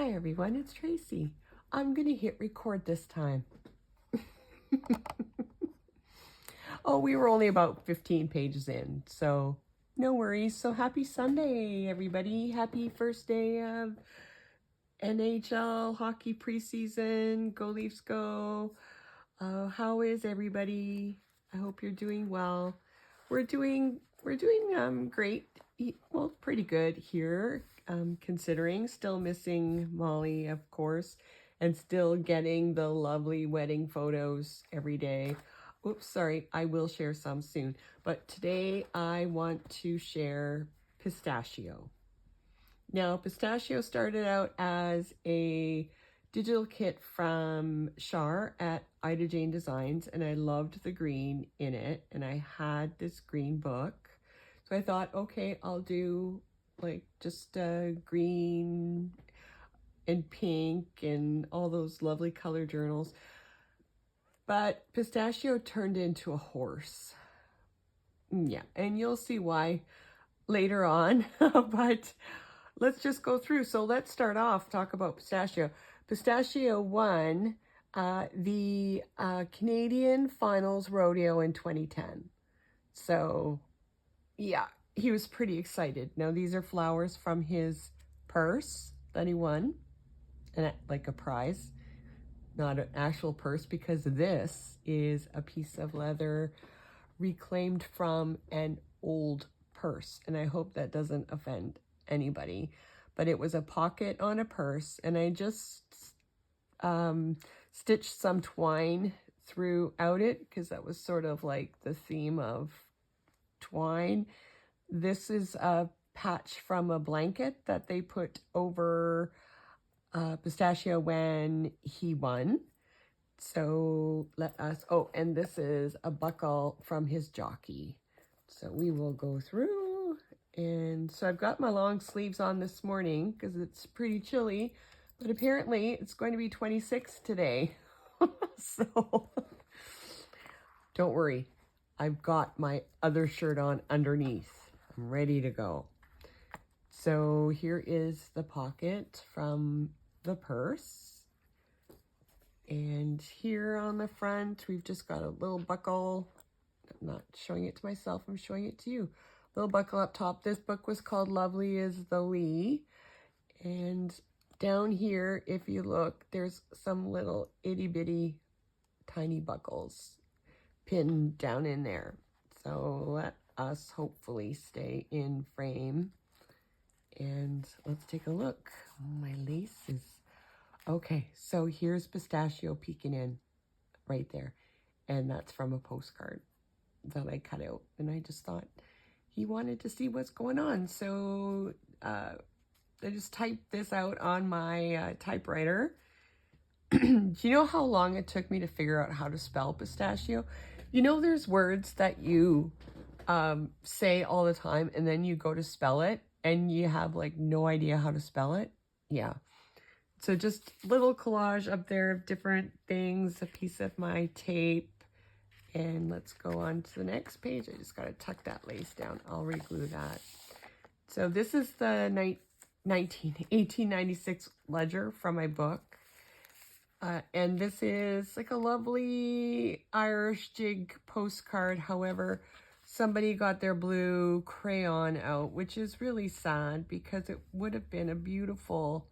Hi everyone, it's Tracy. I'm gonna hit record this time. Oh, we were only about 15 pages in, so no worries. So happy Sunday, everybody. Happy first day of NHL hockey preseason. Go Leafs go. How is everybody? I hope you're doing well. We're doing great. Well, pretty good here. Considering still missing Molly, of course, and still getting the lovely wedding photos every day. Oops, sorry, I will share some soon. But today I want to share Pistachio. Now, Pistachio started out as a digital kit from Shar at Ida Jane Designs, and I loved the green in it, and I had this green book. So I thought, okay, I'll do like just green and pink and all those lovely color journals. But Pistachio turned into a horse. Yeah, and you'll see why later on, but let's just go through. So let's start off, talk about Pistachio. Pistachio won the Canadian Finals Rodeo in 2010. So yeah, he was pretty excited. Now these are flowers from his purse that he won, and like a prize, not an actual purse, because this is a piece of leather reclaimed from an old purse, and I hope that doesn't offend anybody, but it was a pocket on a purse, and I just stitched some twine throughout it because that was sort of like the theme of twine. This is a patch from a blanket that they put over Pistachio when he won. So let us, oh, and this is a buckle from his jockey. So we will go through. And so I've got my long sleeves on this morning because it's pretty chilly, but apparently it's going to be 26 today. So don't worry, I've got my other shirt on underneath. I'm ready to go. So here is the pocket from the purse. And here on the front, we've just got a little buckle. I'm not showing it to myself, I'm showing it to you. Little buckle up top. This book was called Lovely is the Lee. And down here, if you look, there's some little itty bitty tiny buckles pinned down in there. So let us hopefully stay in frame. And let's take a look. My lace is... Okay, so here's Pistachio peeking in right there. And that's from a postcard that I cut out. And I just thought he wanted to see what's going on. So I just typed this out on my typewriter. Do you know how long it took me to figure out how to spell pistachio? You know, there's words that you say all the time and then you go to spell it and you have like no idea how to spell it. Yeah. So just little collage up there of different things, a piece of my tape, and let's go on to the next page. I just got to tuck that lace down. I'll reglue that. So this is the 1896 ledger from my book. And this is like a lovely Irish jig postcard. However, somebody got their blue crayon out, which is really sad because it would have been a beautiful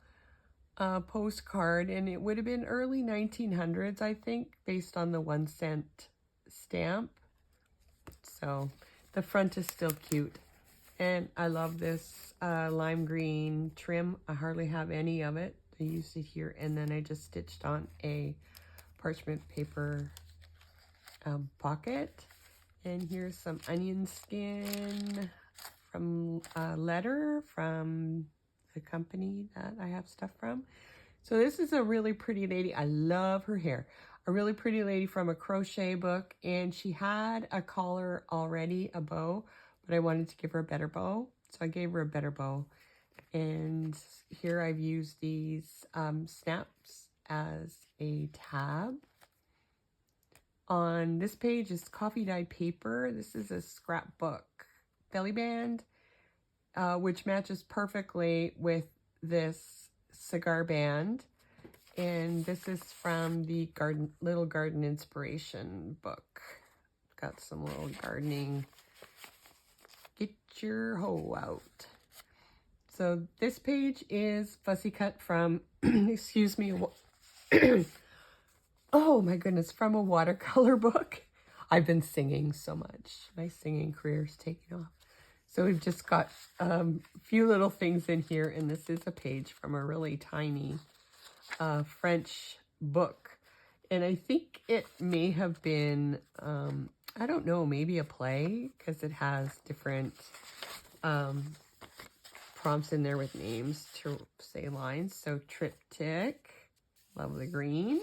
postcard, and it would have been early 1900s, I think, based on the 1-cent stamp. So the front is still cute, and I love this lime green trim. I hardly have any of it. I used it here, and then I just stitched on a parchment paper pocket. And here's some onion skin from a letter from the company that I have stuff from. So this is a really pretty lady. I love her hair. A really pretty lady from a crochet book, and she had a collar already, a bow, but I wanted to give her a better bow, so I gave her a better bow. And here I've used these snaps as a tab. On this page is coffee dyed paper. This is a scrapbook belly band, which matches perfectly with this cigar band. And this is from the Little Garden Inspiration book. Got some little gardening. Get your hoe out. So this page is fussy cut from, excuse me, oh my goodness, from a watercolor book. I've been singing so much. My singing career's taking off. So we've just got a few little things in here, and this is a page from a really tiny French book. And I think it may have been, I don't know, maybe a play, because it has different prompts in there with names to say lines. So triptych, love the green.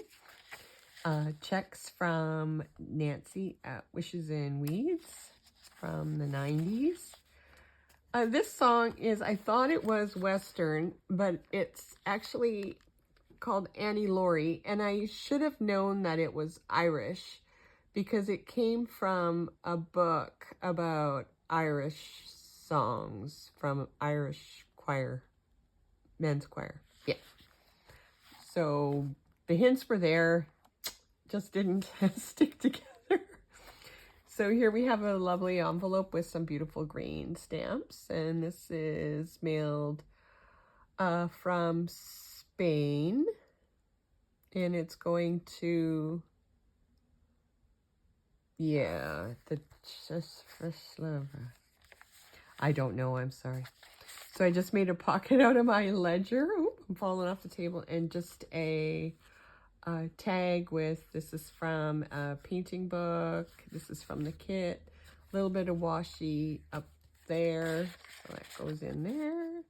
Checks from Nancy at Wishes and Weeds from the 90s. This song is, I thought it was Western, but it's actually called Annie Laurie, and I should have known that it was Irish because it came from a book about Irish songs from Irish choir, men's choir. Yeah. So the hints were there, just didn't stick together. So here we have a lovely envelope with some beautiful green stamps, and this is mailed from Spain, and it's going to, yeah, the just first lover. I don't know, I'm sorry. So I just made a pocket out of my ledger. Oop, I'm falling off the table, and just a tag with, this is from a painting book, this is from the kit, a little bit of washi up there, so that goes in there,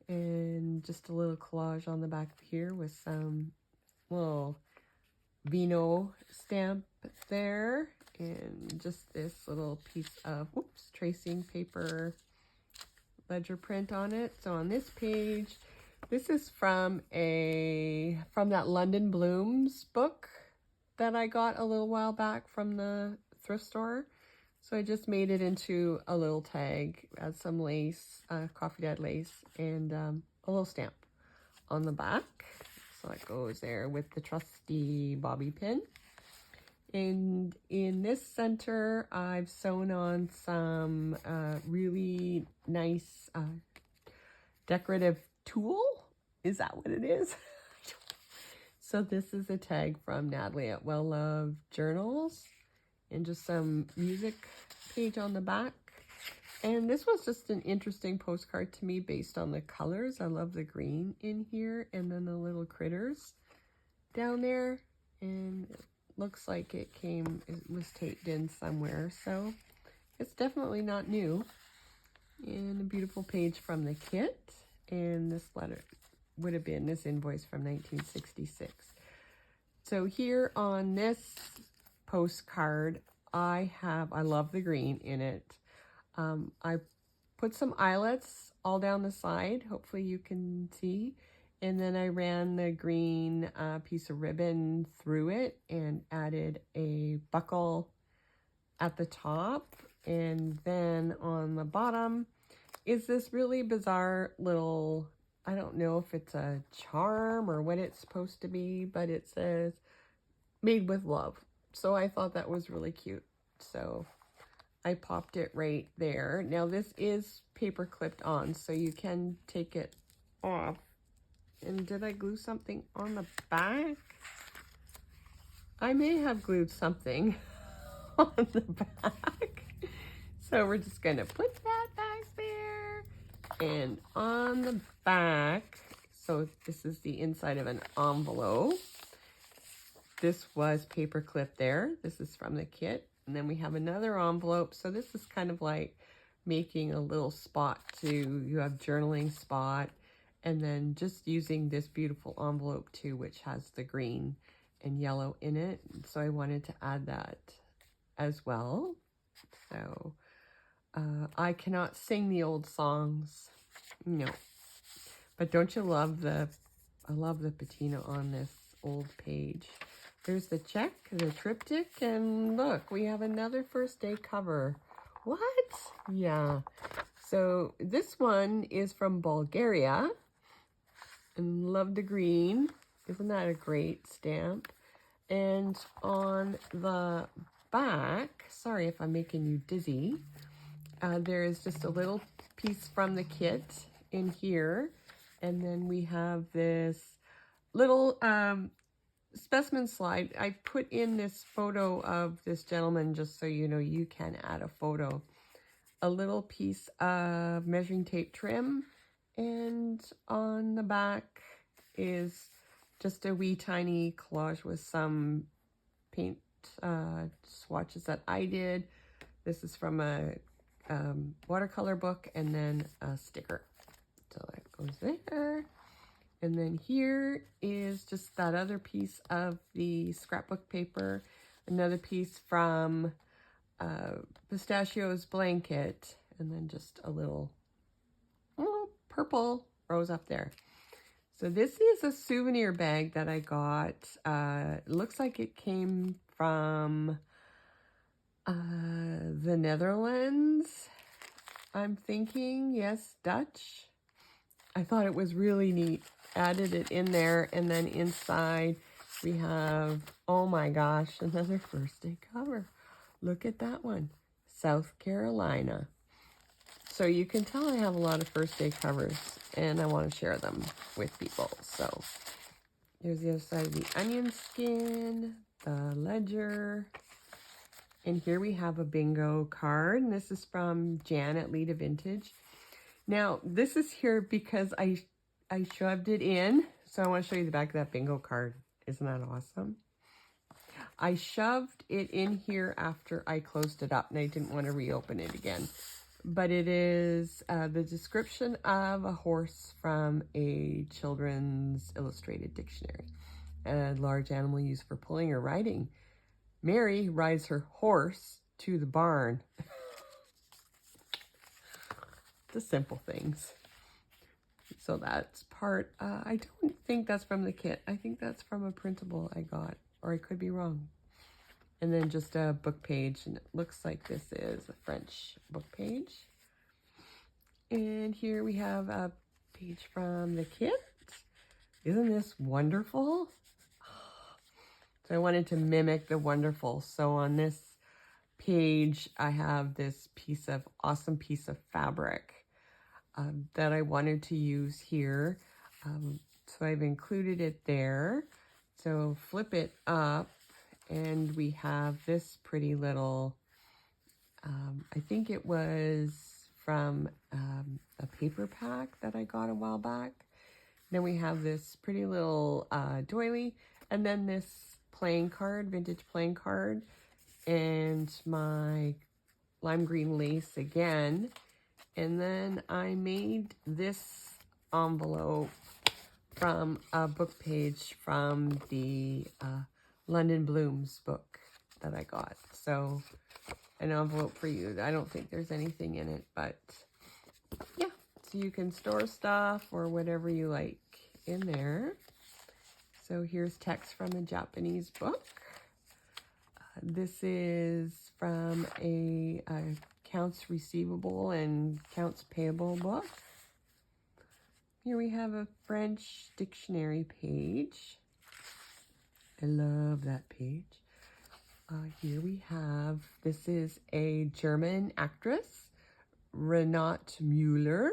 and just a little collage on the back here with some little vino stamp there, and just this little piece of, whoops, tracing paper ledger print on it. So on this page, this is from that London Blooms book that I got a little while back from the thrift store. So I just made it into a little tag, add some lace, coffee dyed lace, and a little stamp on the back. So that goes there with the trusty bobby pin. And in this center, I've sewn on some really nice decorative tulle. Is that what it is? So this is a tag from Natalie at Well Loved Journals, and just some music page on the back. And this was just an interesting postcard to me based on the colors. I love the green in here, and then the little critters down there. And it looks like it was taped in somewhere, so it's definitely not new. And a beautiful page from the kit, and this letter would have been this invoice from 1966. So here on this postcard, I love the green in it. I put some eyelets all down the side, hopefully you can see, and then I ran the green piece of ribbon through it and added a buckle at the top, and then on the bottom is this really bizarre little, I don't know if it's a charm or what it's supposed to be, but it says made with love. So I thought that was really cute. So I popped it right there. Now this is paper clipped on, so you can take it off. And did I glue something on the back? I may have glued something on the back. So we're just gonna put that back there. And on the back, so this is the inside of an envelope. This was paper clip there. This is from the kit. And then we have another envelope. So this is kind of like making a little spot you have journaling spot. And then just using this beautiful envelope too, which has the green and yellow in it. So I wanted to add that as well. So I cannot sing the old songs, no. But don't you love I love the patina on this old page. There's the check, the triptych, and look, we have another first day cover. What? Yeah. So this one is from Bulgaria. And love the green. Isn't that a great stamp? And on the back, sorry if I'm making you dizzy, there is just a little piece from the kit in here. And then we have this little specimen slide. I put in this photo of this gentleman just so you know you can add a photo. A little piece of measuring tape trim, and on the back is just a wee tiny collage with some paint swatches that I did. This is from a watercolor book, and then a sticker. So that goes there. And then here is just that other piece of the scrapbook paper, another piece from Pistachio's blanket, and then just a little purple rose up there. So this is a souvenir bag that I got. It looks like it came from the Netherlands, I'm thinking. Yes, Dutch. I thought it was really neat. Added it in there, and then inside we have, oh my gosh, another first day cover. Look at that one. South Carolina. So you can tell I have a lot of first day covers, and I want to share them with people. So here's the other side of the onion skin, the ledger, and here we have a bingo card, and this is from Jan at Lita Vintage. Now, this is here because I shoved it in, so I want to show you the back of that bingo card. Isn't that awesome? I shoved it in here after I closed it up, and I didn't want to reopen it again. But it is the description of a horse from a children's illustrated dictionary. A large animal used for pulling or riding. Mary rides her horse to the barn. The simple things. So that's part, I don't think that's from the kit. I think that's from a printable I got, or I could be wrong. And then just a book page, and it looks like this is a French book page. And here we have a page from the kit. Isn't this wonderful? So I wanted to mimic the wonderful. So on this page, I have this awesome piece of fabric that I wanted to use here. So I've included it there. So flip it up, and we have this pretty little, I think it was from a paper pack that I got a while back. Then we have this pretty little doily, and then this playing card, vintage playing card, and my lime green lace again. And then I made this envelope from a book page from the London Blooms book that I got. So an envelope for you. I don't think there's anything in it, but yeah. So you can store stuff or whatever you like in there. So here's text from a Japanese book. This is from a accounts receivable and accounts payable book. Here we have a French dictionary page. I love that page. Here we have, this is a German actress, Renate Müller.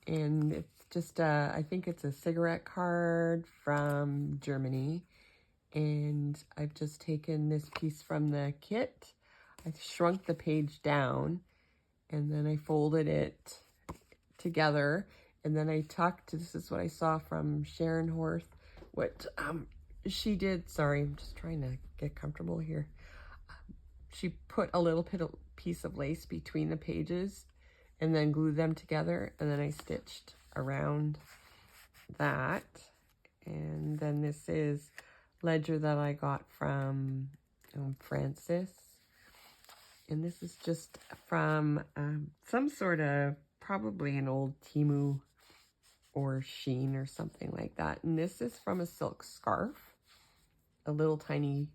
And it's just, I think it's a cigarette card from Germany. And I've just taken this piece from the kit. I shrunk the page down, and then I folded it together. And then I tucked, this is what I saw from Sharon Horth, what she did. Sorry, I'm just trying to get comfortable here. She put a little piece of lace between the pages and then glued them together, and then I stitched around that. And then this is ledger that I got from Francis. And this is just from some sort of, probably an old Temu or Sheen or something like that. And this is from a silk scarf, a little tiny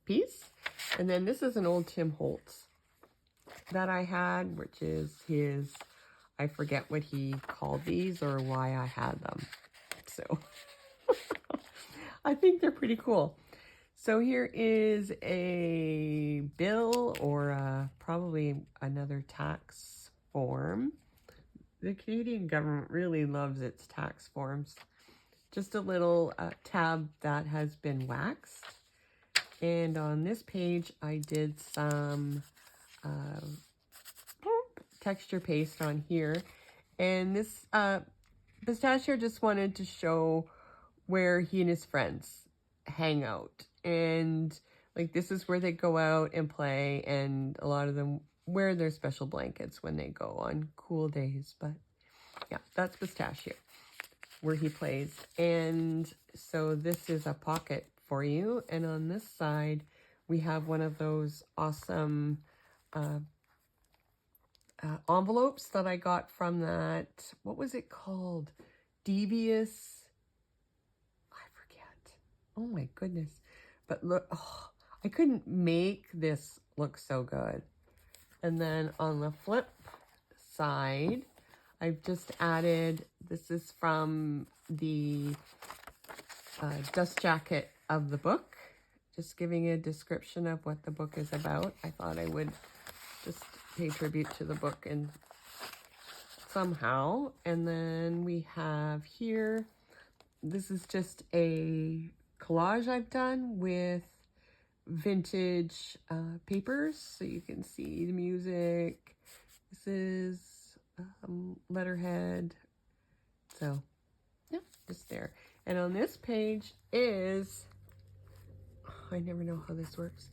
piece. And then this is an old Tim Holtz that I had, which is his, I forget what he called these or why I had them. So I think they're pretty cool. So here is a bill or probably another tax form. The Canadian government really loves its tax forms. Just a little tab that has been waxed. And on this page, I did some texture paste on here. And this Pistachio just wanted to show where he and his friends hang out. And like this is where they go out and play, and a lot of them wear their special blankets when they go on cool days. But yeah, that's Pistachio, where he plays. And so this is a pocket for you. And on this side, we have one of those awesome envelopes that I got from that, what was it called? Devious, I forget. Oh my goodness. But look, oh, I couldn't make this look so good. And then on the flip side, I've just added, this is from the dust jacket of the book, just giving a description of what the book is about. I thought I would just pay tribute to the book and somehow. And then we have here, this is just a collage I've done with vintage papers, so you can see the music. This is letterhead, so yeah, just there. And on this page is, I never know how this works,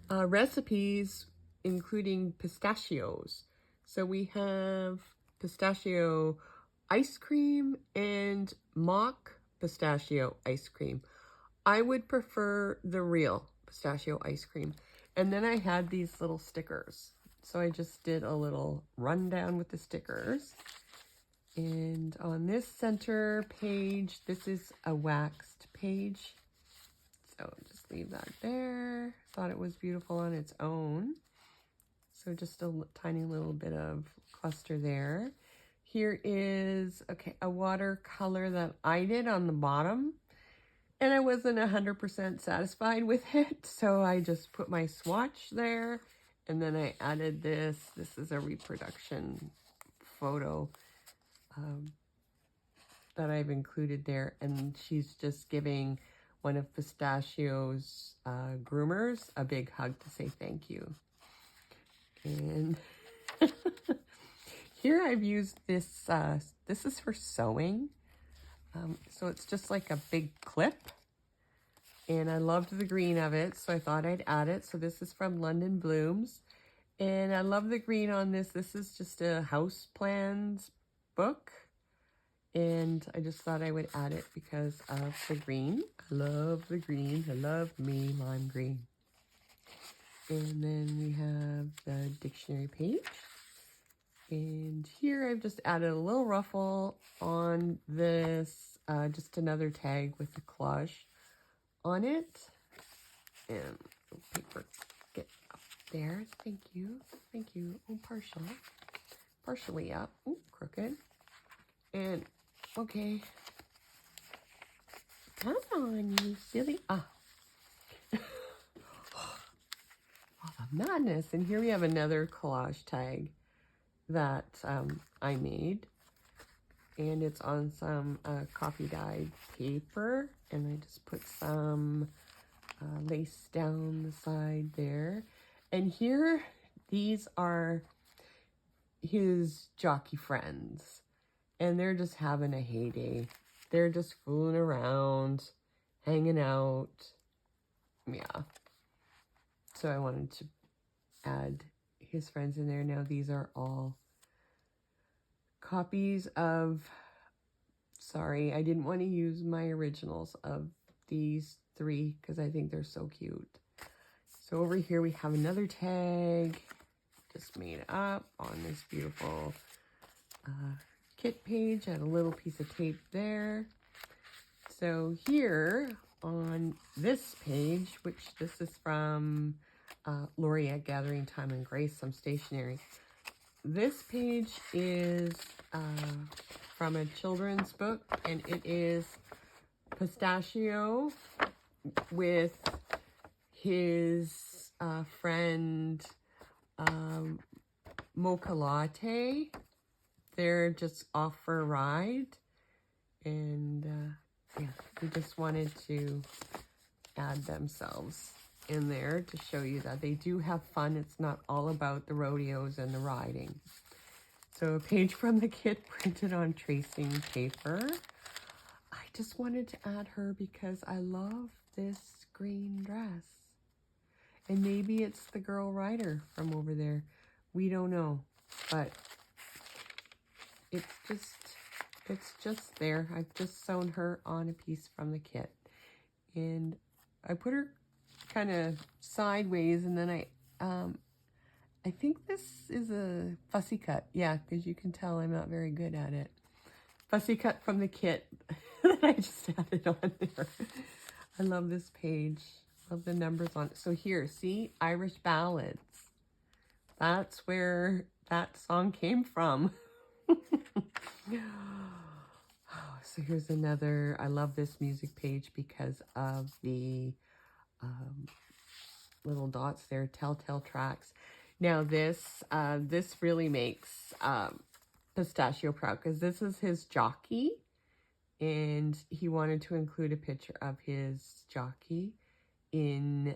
recipes including pistachios. So we have pistachio ice cream and mock pistachio ice cream. I would prefer the real pistachio ice cream. And then I had these little stickers. So I just did a little rundown with the stickers. And on this center page, this is a waxed page. So just leave that there. Thought it was beautiful on its own. So just a tiny little bit of cluster there. Here is, okay, a watercolor that I did on the bottom. And I wasn't 100% satisfied with it. So I just put my swatch there. And then I added this. This is a reproduction photo that I've included there. And she's just giving one of Pistachio's groomers a big hug to say thank you. And here I've used this, this is for sewing. So it's just like a big clip. And I loved the green of it, so I thought I'd add it. So this is from London Blooms. And I love the green on this. This is just a house plans book. And I just thought I would add it because of the green. I love the green. I love me lime green. And then we have the dictionary page. And here I've just added a little ruffle on this, just another tag with the collage on it. And paper, get up there. Thank you. Thank you. Oh, partially up. Oh, crooked. And, okay. Come on, you silly. Ah. Oh, the madness. And here we have another collage tag that I made. And it's on some coffee dyed paper. And I just put some lace down the side there. And here, these are his jockey friends. And they're just having a heyday. They're just fooling around, hanging out. Yeah. So I wanted to add his friends in there. Now these are all copies of, sorry, I didn't want to use my originals of these three because I think they're so cute. So over here we have another tag just made up on this beautiful kit page. I had a little piece of tape there. So here on this page, which this is from Laurie at Gathering Time and Grace, some stationery. this page is from a children's book, and it is Pistachio with his friend Mocha Latte. They're just off for a ride, and yeah, we just wanted to add themselves in there to show you that they do have fun. It's not all about the rodeos and the riding. So a page from the kit printed on tracing paper. I just wanted to add her because I love this green dress. And maybe it's the girl rider from over there. We don't know, but it's just there. I've just sewn her on a piece from the kit. And I put her kind of sideways, and then I think this is a fussy cut. Yeah, because you can tell I'm not very good at it. Fussy cut from the kit that I just added on there. I love this page. Love the numbers on it. So here, see, Irish ballads. That's where that song came from. So here's another. I love this music page because of the little dots there, telltale tracks. Now this really makes Pistachio proud, because this is his jockey, and he wanted to include a picture of his jockey in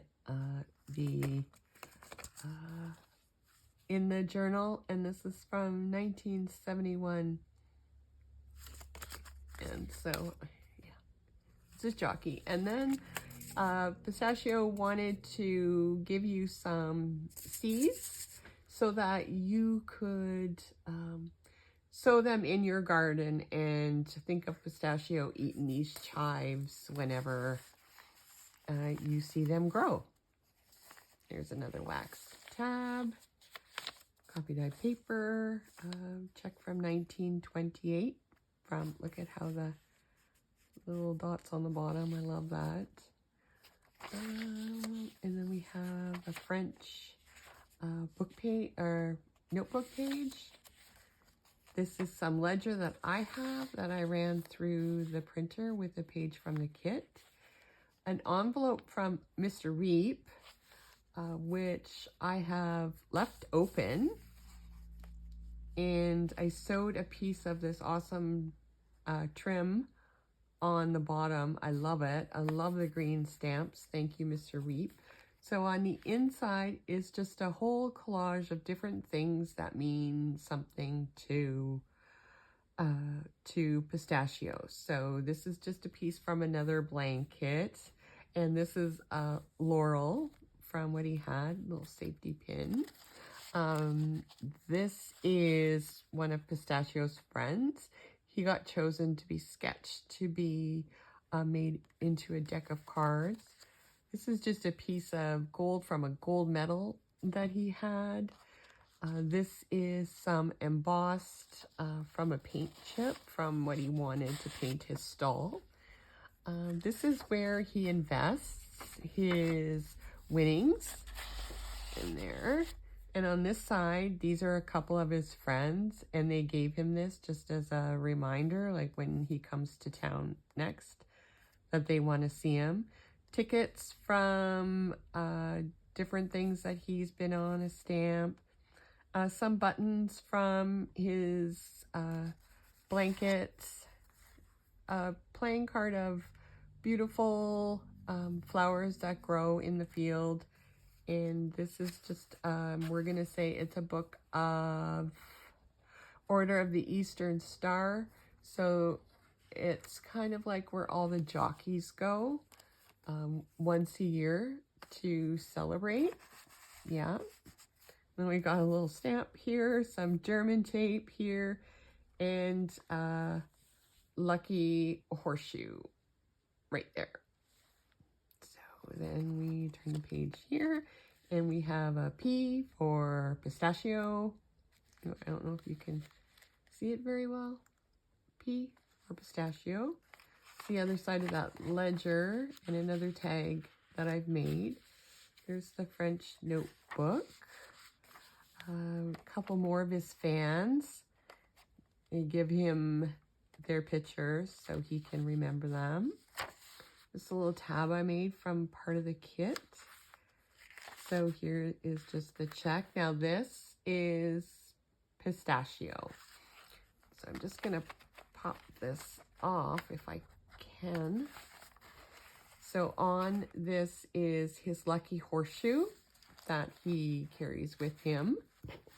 the journal, and this is from 1971. And so, yeah, it's his jockey. And then Pistachio wanted to give you some seeds so that you could sow them in your garden, and think of Pistachio eating these chives whenever you see them grow. There's another wax tab, copy dyed paper, check from 1928. Look at how the little dots on the bottom. I love that. And then we have a French book page or notebook page. This is some ledger that I have that I ran through the printer with a page from the kit. An envelope from Mr. Reap, which I have left open. And I sewed a piece of this awesome trim on the bottom. I love it. I love the green stamps. Thank you, Mr. Reap. So on the inside is just a whole collage of different things that mean something to Pistachio. So this is just a piece from another blanket, and this is Laurel from what he had, little safety pin. This is one of Pistachio's friends. He got chosen to be sketched to be made into a deck of cards. This is just a piece of gold from a gold medal that he had. This is some embossed from a paint chip from what he wanted to paint his stall. This is where he invests his winnings in there. And on this side, these are a couple of his friends, and they gave him this just as a reminder, like when he comes to town next, that they want to see him. Tickets from different things that he's been on, a stamp, some buttons from his blankets, a playing card of beautiful flowers that grow in the field. And this is just, we're going to say it's a book of Order of the Eastern Star. So it's kind of like where all the jockeys go once a year to celebrate. Yeah. Then we got a little stamp here, some German tape here, and lucky horseshoe right there. So then we turn the page here, and we have a P for Pistachio. I don't know if you can see it very well. P for Pistachio. The other side of that ledger, and another tag that I've made. Here's the French notebook. A couple more of his fans. They give him their pictures so he can remember them. This is a little tab I made from part of the kit. So here is just the check. Now this is Pistachio. So I'm just going to pop this off if I can. So on this is his lucky horseshoe that he carries with him.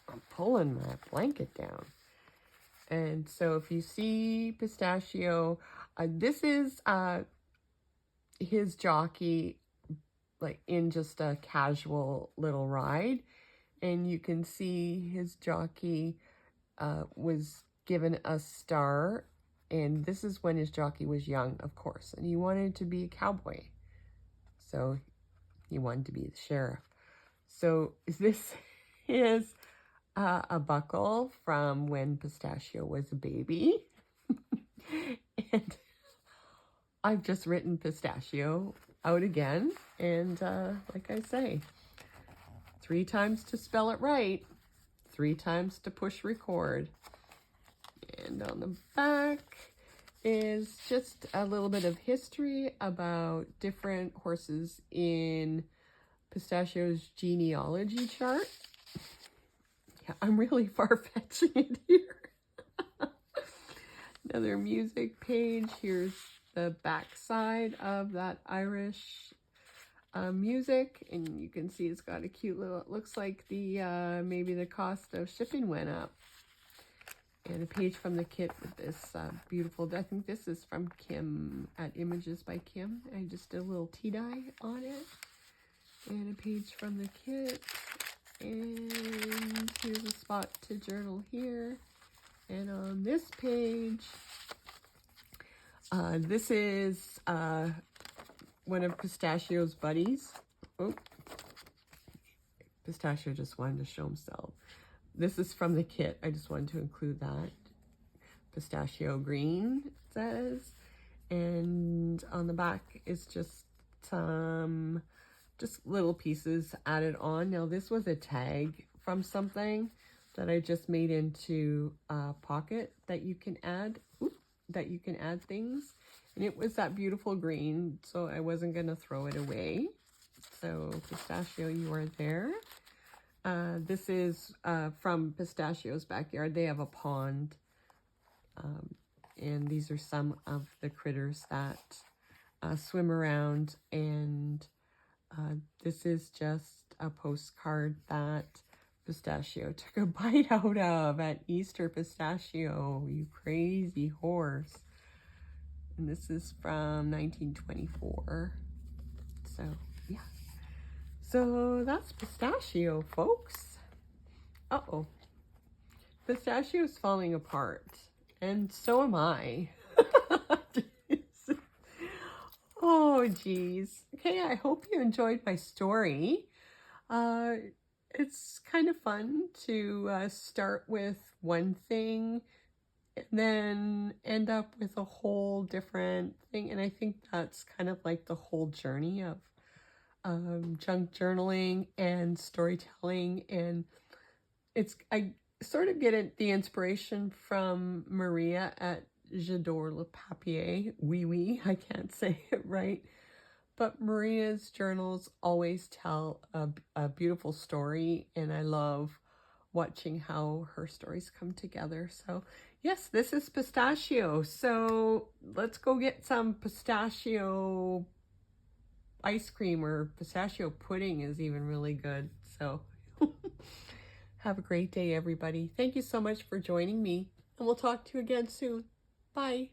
I'm pulling my blanket down. And so if you see Pistachio, this is his jockey, like in just a casual little ride. And you can see his jockey was given a star. And this is when his jockey was young, of course. And he wanted to be a cowboy. So he wanted to be the sheriff. So this is a buckle from when Pistachio was a baby. And I've just written Pistachio out again. And like I say, 3 times to spell it right, 3 times to push record. And on the back is just a little bit of history about different horses in Pistachio's genealogy chart. Yeah, I'm really far-fetching it here. Another music page. Here's the back side of that Irish music, and you can see it's got a cute little, it looks like the maybe the cost of shipping went up. And a page from the kit with this beautiful, I think this is from Kim at Images by Kim. I just did a little tea dye on it. And a page from the kit. And here's a spot to journal here. And on this page, this is one of Pistachio's buddies. Oh, Pistachio just wanted to show himself. This is from the kit. I just wanted to include that. Pistachio green, it says. And on the back is just some little pieces added on. Now this was a tag from something that I just made into a pocket that you can add, things. And it was that beautiful green, so I wasn't gonna throw it away. So Pistachio, you are there. This is from Pistachio's backyard. They have a pond, and these are some of the critters that swim around. And this is just a postcard that Pistachio took a bite out of at Easter. Pistachio, you crazy horse. And this is from 1924. So, yeah. So that's Pistachio, folks. Uh-oh. Pistachio's falling apart. And so am I. Oh, geez. Okay, I hope you enjoyed my story. It's kind of fun to start with one thing and then end up with a whole different thing. And I think that's kind of like the whole journey of junk journaling and storytelling. And I sort of get the inspiration from Maria at J'adore le papier. Oui, I can't say it right. But Maria's journals always tell a beautiful story, and I love watching how her stories come together. So yes, this is Pistachio. So let's go get some pistachio ice cream, or pistachio pudding is even really good. So have a great day, everybody. Thank you so much for joining me, and we'll talk to you again soon. Bye.